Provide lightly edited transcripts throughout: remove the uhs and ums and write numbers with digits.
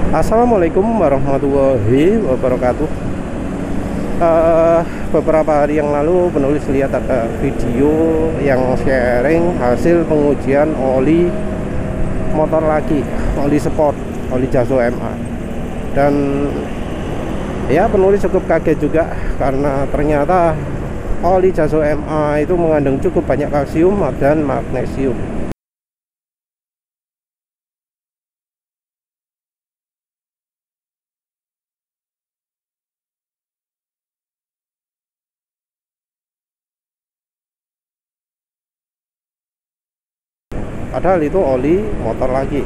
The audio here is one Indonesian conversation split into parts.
Assalamualaikum warahmatullahi wabarakatuh. Beberapa hari yang lalu penulis lihat ada video yang sharing hasil pengujian oli motor lagi, oli sport, oli Jaso MA. Dan ya penulis cukup kaget juga karena ternyata oli Jaso MA itu mengandung cukup banyak kalsium dan magnesium. Padahal itu oli motor lagi.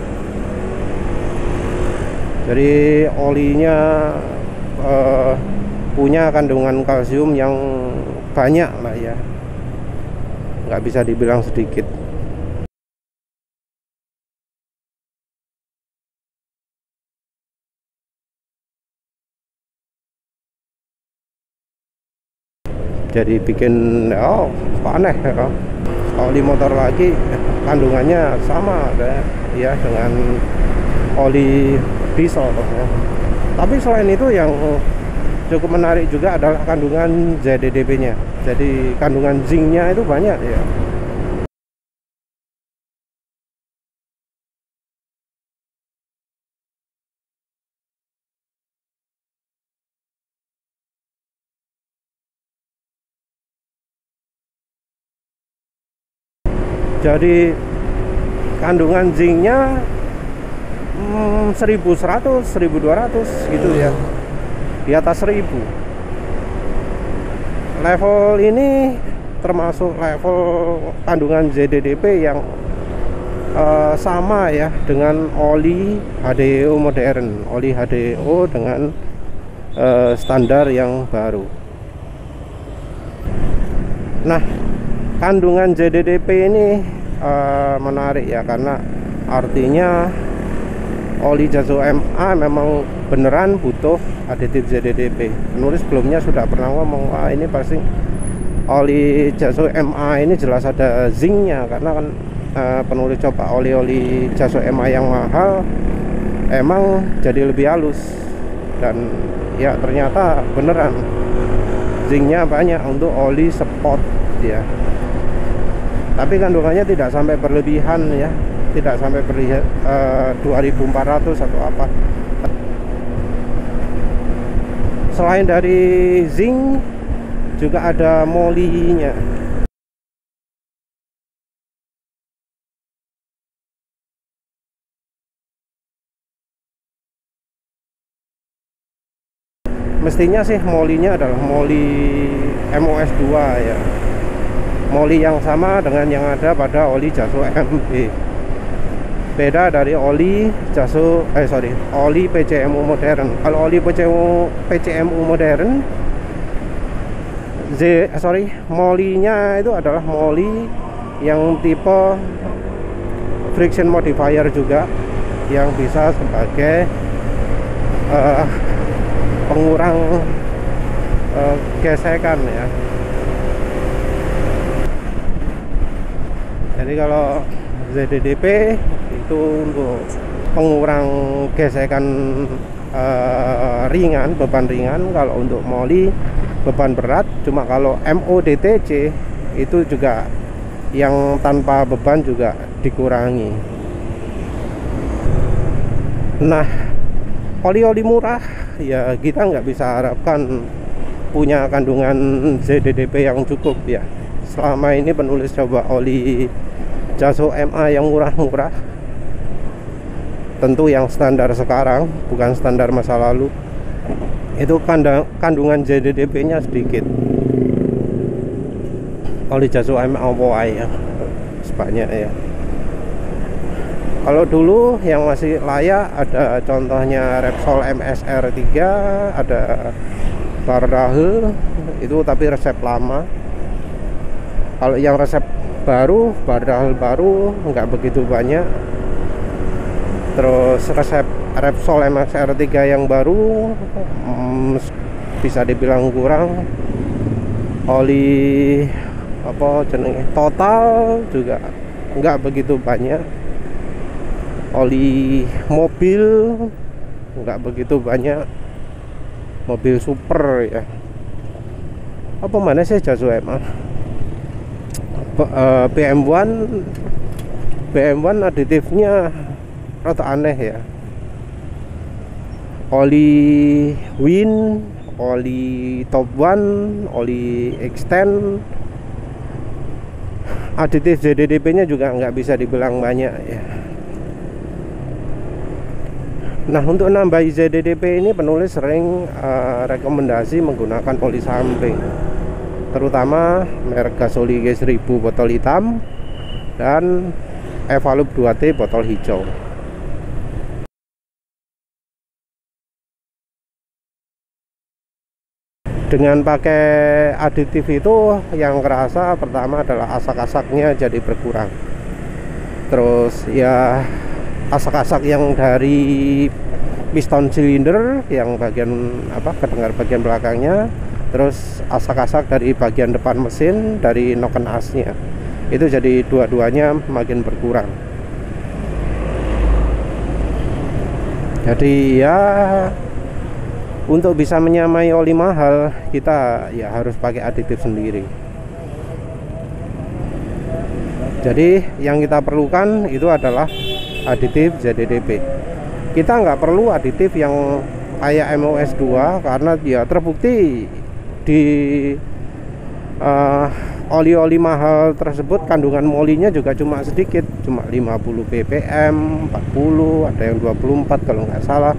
Jadi olinya punya kandungan kalsium yang banyak lah ya, nggak bisa dibilang sedikit. Jadi bikin aneh ya. Oli motor lagi kandungannya sama ya dengan oli diesel ya. Tapi selain itu yang cukup menarik juga adalah kandungan ZDDP-nya. Jadi kandungan zincnya itu banyak ya. Jadi kandungan zincnya 1100, 1200 gitu ya, di atas 1000. Level ini termasuk level kandungan ZDDP yang sama ya dengan oli HDO modern, oli HDO dengan standar yang baru. Nah, kandungan ZDDP ini menarik ya, karena artinya oli Jaso MA memang beneran butuh aditif ZDDP. Penulis sebelumnya sudah pernah ngomong, ini pasti oli Jaso MA ini jelas ada zincnya, karena kan penulis coba oli-oli Jaso MA yang mahal emang jadi lebih halus, dan ya ternyata beneran zincnya banyak untuk oli sport ya. Tapi kandungannya tidak sampai berlebihan ya, tidak sampai berlebihan 2400 atau apa. Selain dari zinc juga ada molinya. Mestinya sih molinya adalah moli MOS2 ya, moli yang sama dengan yang ada pada oli Jaso MB. Beda dari oli Jaso oli PCMU modern. Kalau oli PCMU modern molinya itu adalah moli yang tipe friction modifier juga, yang bisa sebagai pengurang gesekan ya. Jadi kalau ZDDP itu untuk pengurang gesekan ringan, beban ringan. Kalau untuk moli beban berat. Cuma kalau MODTC itu juga yang tanpa beban juga dikurangi. Nah, oli-oli murah ya kita nggak bisa harapkan punya kandungan ZDDP yang cukup ya. Selama ini penulis coba oli Jaso MA yang murah-murah, tentu yang standar sekarang, bukan standar masa lalu, itu kandungan ZDDP nya sedikit. Oli Jaso MA ya sebanyak ya. Kalau dulu yang masih layak ada contohnya Repsol MSR3, ada Bardahel itu tapi resep lama. Kalau yang resep baru, Bardahel baru nggak begitu banyak. Terus resep Repsol MSR3 yang baru bisa dibilang kurang. Oli Total juga nggak begitu banyak. Oli mobil nggak begitu banyak mobil super ya. Apa mana sih Jazo MA? BM1 aditifnya rada aneh ya. Oli Win, oli Top One, oli Extend, aditif ZDDP nya juga nggak bisa dibilang banyak ya. Nah, untuk nambahi ZDDP ini penulis sering rekomendasi menggunakan oli samping, terutama merek Gasoli G1000 botol hitam dan Evalup 2T botol hijau. Dengan pakai aditif itu yang kerasa pertama adalah asak-asaknya jadi berkurang. Terus ya asak-asak yang dari piston silinder yang bagian kedengar bagian belakangnya, terus asak-asak dari bagian depan mesin dari noken asnya, itu jadi dua-duanya makin berkurang. Jadi ya untuk bisa menyamai oli mahal kita ya harus pakai aditif sendiri. Jadi yang kita perlukan itu adalah aditif ZDDP. Kita nggak perlu aditif yang kayak MOS2 karena ya terbukti di oli-oli mahal tersebut kandungan molinya juga cuma sedikit, cuma 50 ppm, 40, ada yang 24 kalau nggak salah.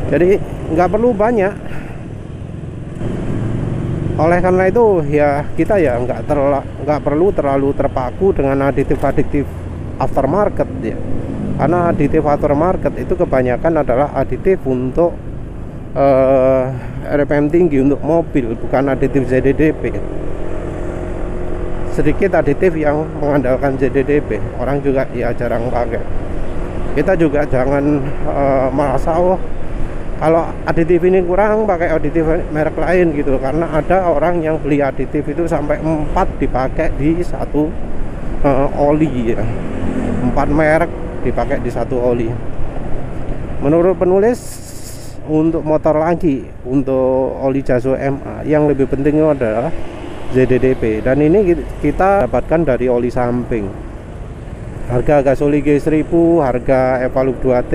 Jadi nggak perlu banyak. Oleh karena itu ya kita ya nggak perlu terlalu terpaku dengan aditif-aditif aftermarket ya. Karena aditif aftermarket itu kebanyakan adalah aditif untuk RPM tinggi untuk mobil, bukan aditif ZDDP. Sedikit aditif yang mengandalkan ZDDP, orang juga ya jarang pakai. Kita juga jangan merasa kalau aditif ini kurang pakai aditif merek lain gitu, karena ada orang yang beli aditif itu sampai 4 dipakai di satu oli ya. 4 merek dipakai di satu oli. Menurut penulis, untuk motor lagi, untuk oli Jazo MA yang lebih penting adalah ZDDP, dan ini kita dapatkan dari oli samping. Harga Gasoli G1000, harga Evalup 2T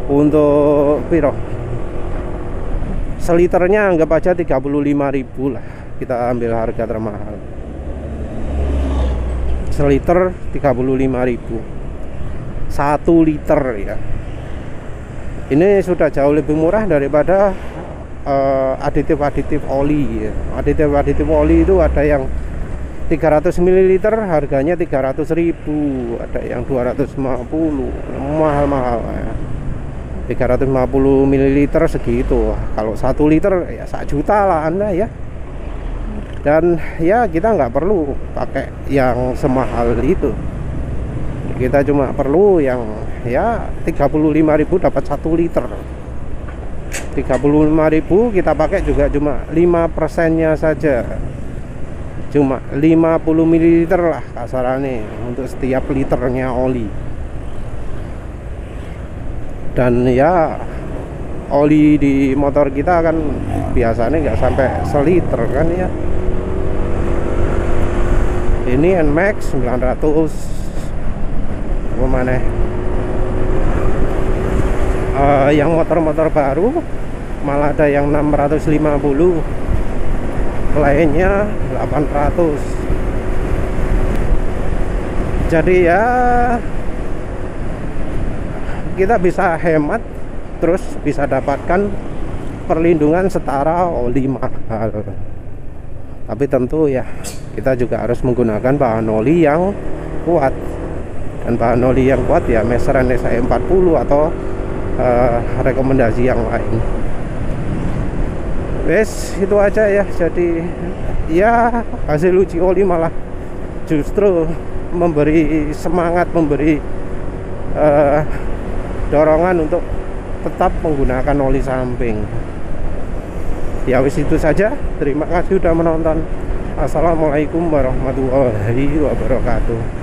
untuk piro? Seliternya anggap aja 35.000 lah, kita ambil harga termahal. Seliter 35.000, 1 liter ya. Ini sudah jauh lebih murah daripada aditif-aditif oli ya. Aditif-aditif oli itu ada yang 300 ml harganya 300.000, ada yang 250, mahal-mahal ya. 350 ml segitu. Kalau 1 liter ya 1 juta lah Anda ya. Dan ya kita nggak perlu pakai yang semahal itu. Kita cuma perlu yang ya 35.000 dapat 1 liter. 35.000 kita pakai juga cuma 5%-nya saja. Cuma 50 ml lah kasarannya untuk setiap liternya oli. Dan ya oli di motor kita kan biasanya nggak sampai seliter kan ya. Ini NMAX 900 mana yang motor-motor baru malah ada yang 650, lainnya 800. Jadi ya kita bisa hemat, terus bisa dapatkan perlindungan setara oli mahal. Tapi tentu ya kita juga harus menggunakan bahan oli yang kuat. Dan bahan oli yang kuat ya meseran SE40 atau rekomendasi yang lain. Wes itu aja ya. Jadi ya hasil uji oli malah justru memberi semangat, memberi dorongan untuk tetap menggunakan oli samping. Ya wis itu saja. Terima kasih sudah menonton. Assalamualaikum warahmatullahi wabarakatuh.